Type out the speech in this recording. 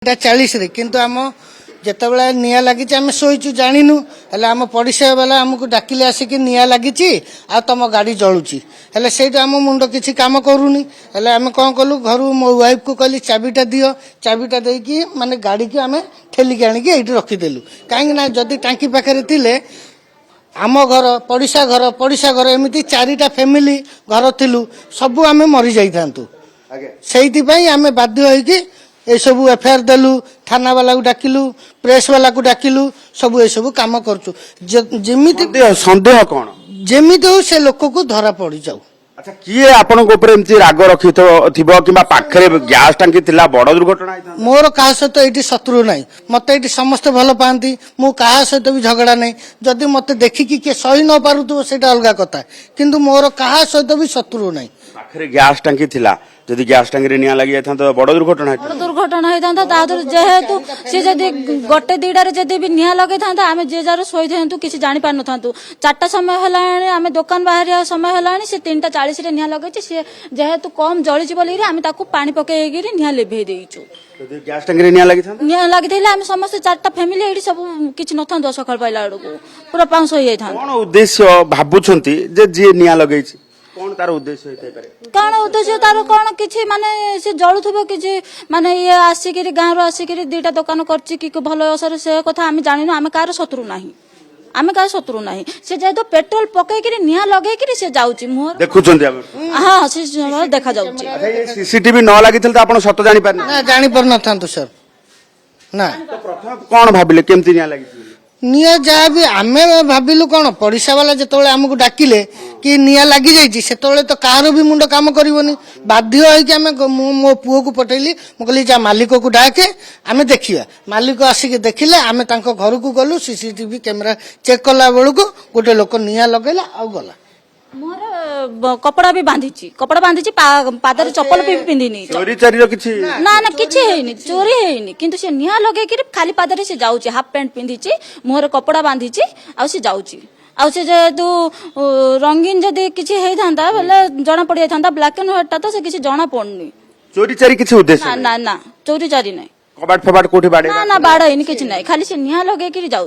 40 किंतु आम जितेबाला निआ लगी आम शोचु जानू हेल्ले आम पड़ोसा वाला आमको डाकिले आसिक निआ लगी आ तुम गाड़ी जलुची हेल्ले से आम मुंड किसी कम करूनी हेल्ले आम कौन कलु घर मो वाइफ को कहली चाबीटा दियो चाबीटा देकी माने गाड़ी की आम ठेलिकी आणिकी ये रखीदेलु कहीं जदि टांकी पाखे थिले आम घर पड़ोसा घर एमती 4टा फैमिली घर थिलु सबू आम मरी जाइथांतु सेइथिपई आम बाध्य होइकी ये सब एफआईआर देलु थाना वाला को डाकिलु प्रेस वाला को डाकिलु सब ये सब काम करचु जेमिति संदेह कौन जेमिति हो से लोक को धरा पड़ी जाऊ। अच्छा किए आपन को ऊपर एमती राग रखि थिबो किबा पाखरे गैस टांकी थिला बड़ दुर्घटना आइता मोर कहा सहित ये शत्रु नहीं मत ये समस्ते भल पाती मु कहा सहित भी झगड़ा नहीं जदि मत देखिकी किए सही न पारुथो सेटा अलग कथा किंतु मोर कहा सहित भी शत्रु नहीं पाखरे गैस टांकी थिला जदि गैस टांकी रे निया लागि जाथा तो बड़ दुर्घटना बड़ दुर्घटना होता तादर जेहेतु सी जदि गोटे दुईटार जदि भी निया लगे था आम जे जार शोई था किसी जानी पार न 4टा समय है आम दुकान बाहर समय है सी 3:40 निया लगे सी जेहेतु कम जली बोली आम पानी पकई निया लिभे देचु गैस टांकी रे निया लगी आम समस्त 4टा फैमिली ये सब किसी न था सकाल पाइला बेलू पूरा पाउंस हो जाता कौन उद्देश्य भाबुछंती जे जे निया लगई छी कौन तार उद्देश्य होइते पारे कौन उद्देश्य तार कौन किसी माने से जलुथबो किसी माने ये आसिकिरी गाँव रो आसिकिरी 2टा दुकान करछि कि भल असर से कथा आम जानिनु आम कार शत्रु नाही आम कार शत्रु नाही से जेतो पेट्रोल पकई निया लगेकरी से जाउछि मोर देखुछंती आप हां से देखा जाउछि सीसीटीवी न लागिथिल त आपण सत जानि पारना ना जानी पर न थांतु सर ना तो प्रथम कौन भाबिले केमती निया लागि निया जहाँ भी आम भाविलु कौन पड़ोसा वाला जो आमको डाकिले कि निया लगी जाइए से तो कहार भी मुंड काम करनी बाध्य होगी मो पुओ को पठेली मुझे जा मालिक को डाके आम देखा मालिक आसिक देखिले आम घर को गलु सीसीटीवी कैमेरा चेक कला बेलू गोटे लोक निया लगेला आ गला मोर कपड़ा भी बांधी पादर चप्पल भी पिंधिनी चोरी चारी किछि ना ना किछि हेनी चोरी हेनी किंतु से निया लगे कि खाली पादर से जाउची हाफ पैंट पिंधिची मोहर कपड़ा बांधिची आ से जाउची आ से जेतु रंगीन जदी किछि हेई थांता बेले जणा पड़ी थांता ब्लैक एंड व्हाइट ता से किछि जणा पड़नी चोरी चारी किछि उद्देश्य ना ना ना चोरी चारी नहीं कबाट फबाट कोठी बाडे ना ना बाड़ा हेनी किछि नहीं खाली से निया लगे कि जाउ।